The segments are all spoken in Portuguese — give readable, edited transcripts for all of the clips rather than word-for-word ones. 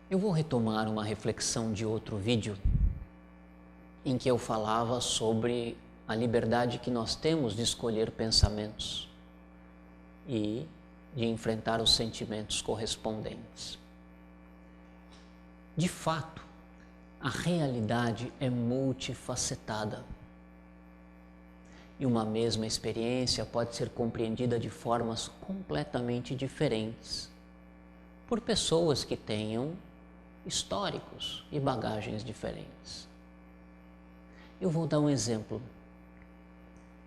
Eu vou retomar uma reflexão de outro vídeo em que eu falava sobre a liberdade que nós temos de escolher pensamentos e de enfrentar os sentimentos correspondentes. De fato, a realidade é multifacetada e uma mesma experiência pode ser compreendida de formas completamente diferentes por pessoas que tenham históricos e bagagens diferentes. Eu vou dar um exemplo.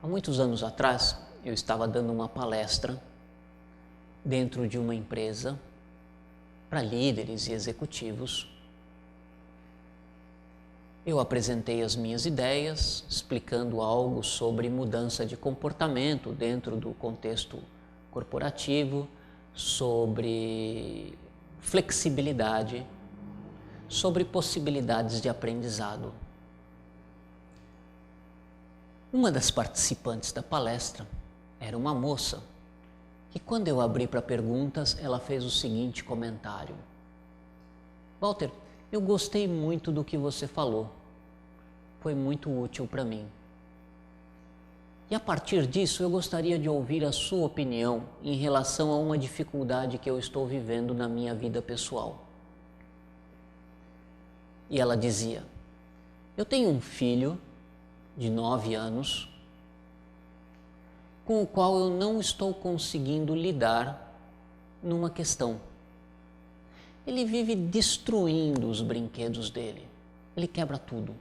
Há muitos anos atrás, eu estava dando uma palestra dentro de uma empresa para líderes e executivos. Eu apresentei as minhas ideias, explicando algo sobre mudança de comportamento dentro do contexto corporativo, sobre flexibilidade, sobre possibilidades de aprendizado. Uma das participantes da palestra era uma moça que, quando eu abri para perguntas, ela fez o seguinte comentário: Walter, eu gostei muito do que você falou, foi muito útil para mim. E a partir disso eu gostaria de ouvir a sua opinião em relação a uma dificuldade que eu estou vivendo na minha vida pessoal. E ela dizia: eu tenho um filho de 9 anos com o qual eu não estou conseguindo lidar numa questão. Ele vive destruindo os brinquedos dele, ele quebra tudo.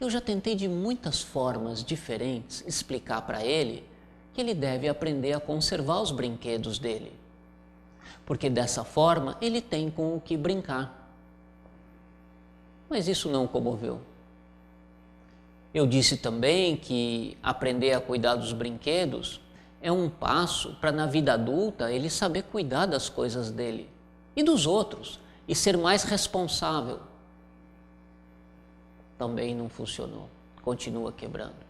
Eu já tentei de muitas formas diferentes explicar para ele que ele deve aprender a conservar os brinquedos dele, porque dessa forma ele tem com o que brincar. Mas isso não o comoveu. Eu disse também que aprender a cuidar dos brinquedos é um passo para, na vida adulta, ele saber cuidar das coisas dele e dos outros e ser mais responsável. Também não funcionou, continua quebrando.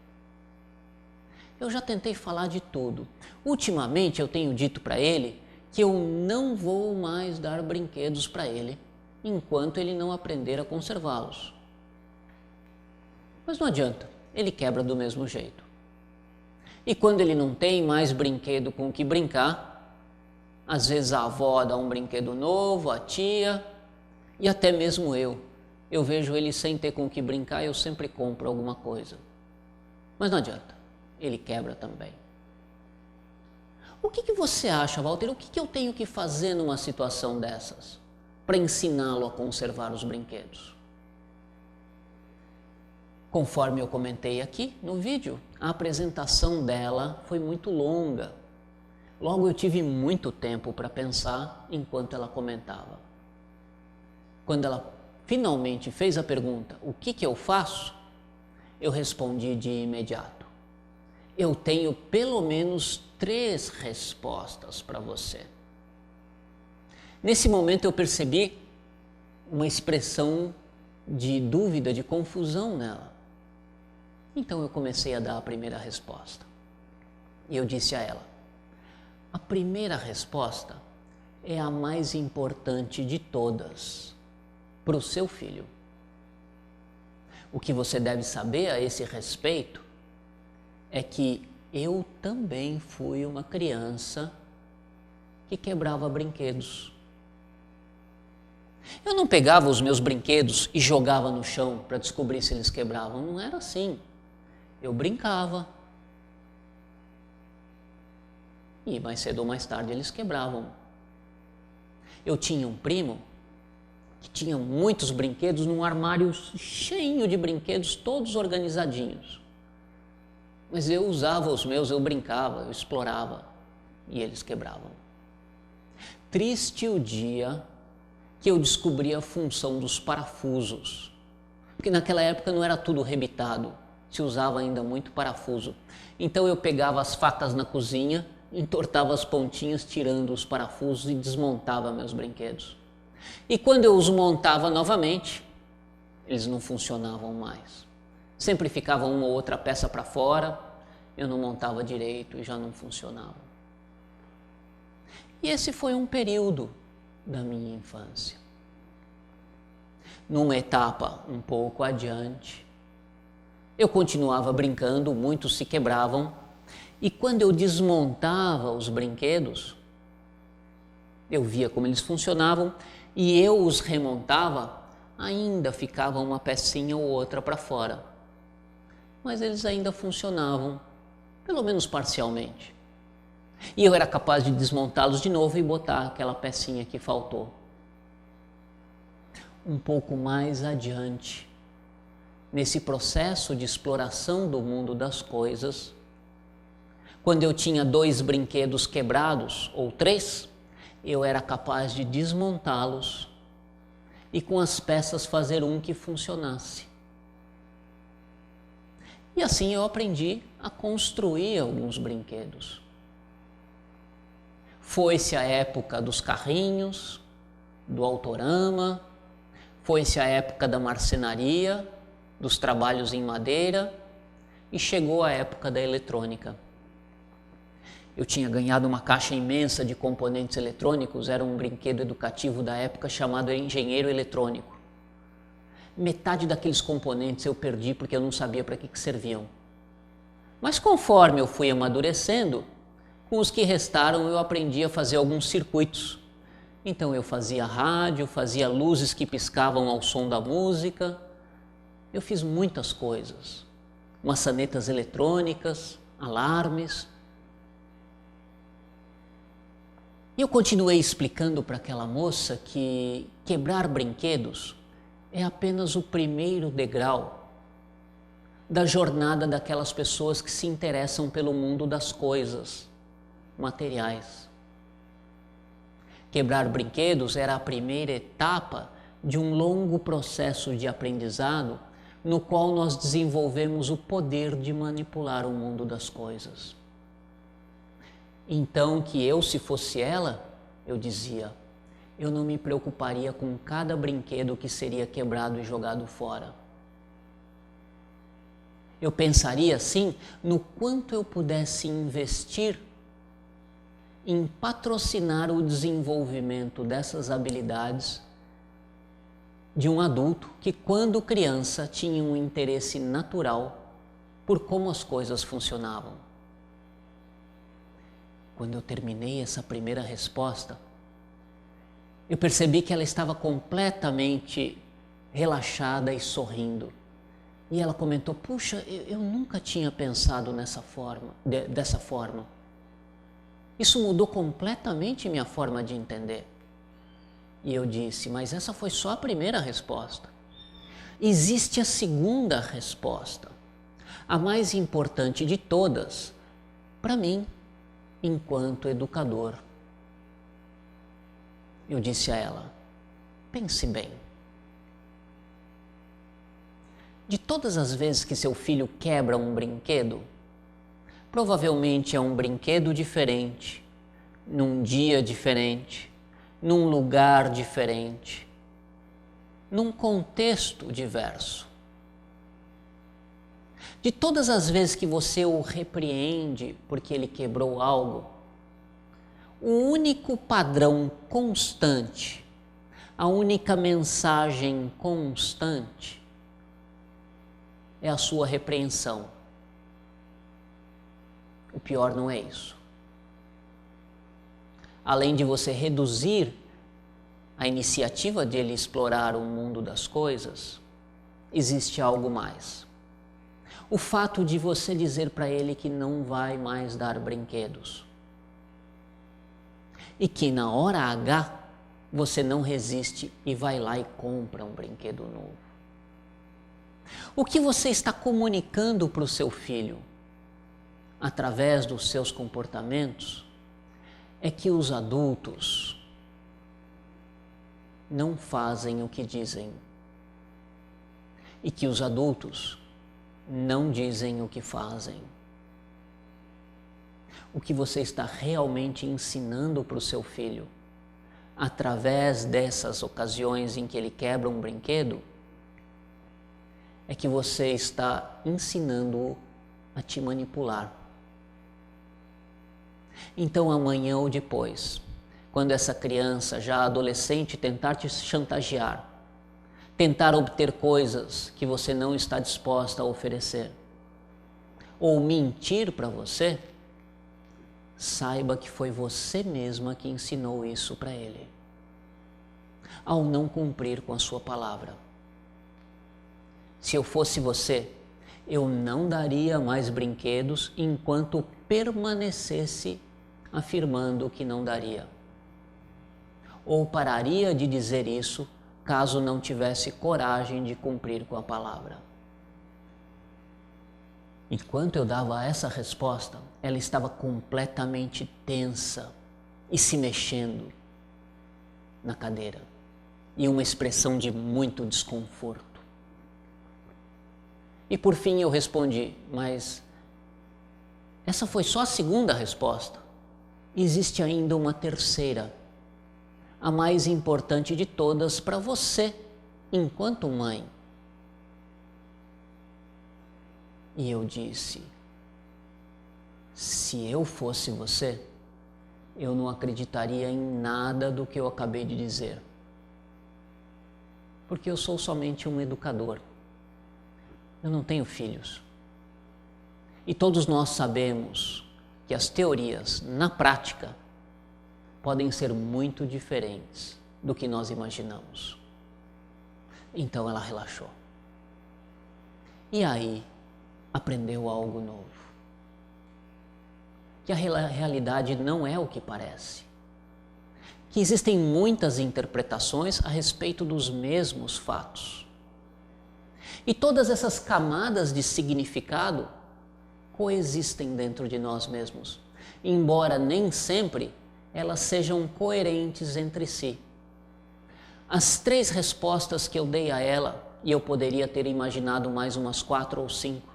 Eu já tentei falar de tudo. Ultimamente eu tenho dito para ele que eu não vou mais dar brinquedos para ele enquanto ele não aprender a conservá-los. Mas não adianta, ele quebra do mesmo jeito. E quando ele não tem mais brinquedo com o que brincar, às vezes a avó dá um brinquedo novo, a tia e até mesmo eu vejo ele sem ter com o que brincar, eu sempre compro alguma coisa. Mas não adianta, ele quebra também. O que você acha, Walter? O que eu tenho que fazer numa situação dessas para ensiná-lo a conservar os brinquedos? Conforme eu comentei aqui no vídeo, a apresentação dela foi muito longa. Logo eu tive muito tempo para pensar enquanto ela comentava. Quando ela finalmente fez a pergunta, o que eu faço? Eu respondi de imediato: eu tenho pelo menos 3 respostas para você. Nesse momento eu percebi uma expressão de dúvida, de confusão nela. Então eu comecei a dar a primeira resposta. E eu disse a ela: a primeira resposta é a mais importante de todas para o seu filho. O que você deve saber a esse respeito é que eu também fui uma criança que quebrava brinquedos. Eu não pegava os meus brinquedos e jogava no chão para descobrir se eles quebravam, não era assim. Eu brincava e mais cedo ou mais tarde eles quebravam. Eu tinha um primo que tinha muitos brinquedos num armário cheio de brinquedos, todos organizadinhos. Mas eu usava os meus, eu brincava, eu explorava e eles quebravam. Triste o dia que eu descobri a função dos parafusos, porque naquela época não era tudo rebitado, se usava ainda muito parafuso. Então eu pegava as facas na cozinha, entortava as pontinhas, tirando os parafusos e desmontava meus brinquedos. E quando eu os montava novamente, eles não funcionavam mais. Sempre ficava uma ou outra peça para fora, eu não montava direito e já não funcionava. E esse foi um período da minha infância. Numa etapa um pouco adiante, eu continuava brincando, muitos se quebravam, e quando eu desmontava os brinquedos, eu via como eles funcionavam e eu os remontava, ainda ficava uma pecinha ou outra para fora. Mas eles ainda funcionavam, pelo menos parcialmente. E eu era capaz de desmontá-los de novo e botar aquela pecinha que faltou. Um pouco mais adiante, nesse processo de exploração do mundo das coisas, quando eu tinha 2 brinquedos quebrados, ou 3, eu era capaz de desmontá-los e com as peças fazer um que funcionasse. E assim eu aprendi a construir alguns brinquedos. Foi-se a época dos carrinhos, do autorama, foi-se a época da marcenaria, dos trabalhos em madeira e chegou a época da eletrônica. Eu tinha ganhado uma caixa imensa de componentes eletrônicos, era um brinquedo educativo da época chamado Engenheiro Eletrônico. Metade daqueles componentes eu perdi porque eu não sabia para que serviam. Mas conforme eu fui amadurecendo, com os que restaram eu aprendi a fazer alguns circuitos. Então eu fazia rádio, fazia luzes que piscavam ao som da música. Eu fiz muitas coisas. Maçanetas eletrônicas, alarmes. E eu continuei explicando para aquela moça que quebrar brinquedos é apenas o primeiro degrau da jornada daquelas pessoas que se interessam pelo mundo das coisas materiais. Quebrar brinquedos era a primeira etapa de um longo processo de aprendizado no qual nós desenvolvemos o poder de manipular o mundo das coisas. Então que eu, se fosse ela, eu dizia, eu não me preocuparia com cada brinquedo que seria quebrado e jogado fora. Eu pensaria, sim, no quanto eu pudesse investir em patrocinar o desenvolvimento dessas habilidades de um adulto que, quando criança, tinha um interesse natural por como as coisas funcionavam. Quando eu terminei essa primeira resposta, eu percebi que ela estava completamente relaxada e sorrindo. E ela comentou, puxa, eu nunca tinha pensado dessa forma. Isso mudou completamente minha forma de entender. E eu disse, mas essa foi só a primeira resposta. Existe a segunda resposta, a mais importante de todas, para mim, enquanto educador. Eu disse a ela, pense bem. De todas as vezes que seu filho quebra um brinquedo, provavelmente é um brinquedo diferente, num dia diferente, num lugar diferente, num contexto diverso. De todas as vezes que você o repreende porque ele quebrou algo, o único padrão constante, a única mensagem constante é a sua repreensão. O pior não é isso. Além de você reduzir a iniciativa de ele explorar o mundo das coisas, existe algo mais. O fato de você dizer para ele que não vai mais dar brinquedos. E que na hora H você não resiste e vai lá e compra um brinquedo novo. O que você está comunicando para o seu filho, através dos seus comportamentos, é que os adultos não fazem o que dizem. E que os adultos não dizem o que fazem. O que você está realmente ensinando para o seu filho, através dessas ocasiões em que ele quebra um brinquedo, é que você está ensinando-o a te manipular. Então, amanhã ou depois, quando essa criança, já adolescente, tentar te chantagear, tentar obter coisas que você não está disposta a oferecer, ou mentir para você, saiba que foi você mesma que ensinou isso para ele, ao não cumprir com a sua palavra. Se eu fosse você, eu não daria mais brinquedos enquanto permanecesse afirmando que não daria. Ou pararia de dizer isso caso não tivesse coragem de cumprir com a palavra. Enquanto eu dava essa resposta, ela estava completamente tensa e se mexendo na cadeira, e uma expressão de muito desconforto. E por fim eu respondi: mas essa foi só a segunda resposta. Existe ainda uma terceira, a mais importante de todas para você, enquanto mãe. E eu disse: se eu fosse você, eu não acreditaria em nada do que eu acabei de dizer. Porque eu sou somente um educador. Eu não tenho filhos. E todos nós sabemos que as teorias, na prática, podem ser muito diferentes do que nós imaginamos. Então ela relaxou. E aí aprendeu algo novo. Que a realidade não é o que parece. Que existem muitas interpretações a respeito dos mesmos fatos. E todas essas camadas de significado coexistem dentro de nós mesmos, embora nem sempre elas sejam coerentes entre si. As 3 respostas que eu dei a ela, e eu poderia ter imaginado mais umas 4 ou 5,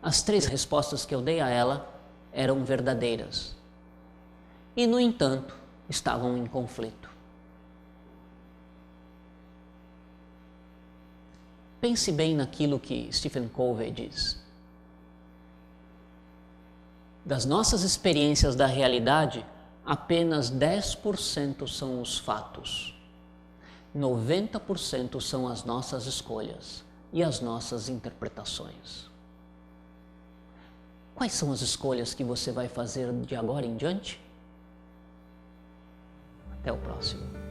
as 3 respostas que eu dei a ela eram verdadeiras. E, no entanto, estavam em conflito. Pense bem naquilo que Stephen Covey diz. Das nossas experiências da realidade, apenas 10% são os fatos. 90% são as nossas escolhas e as nossas interpretações. Quais são as escolhas que você vai fazer de agora em diante? Até o próximo.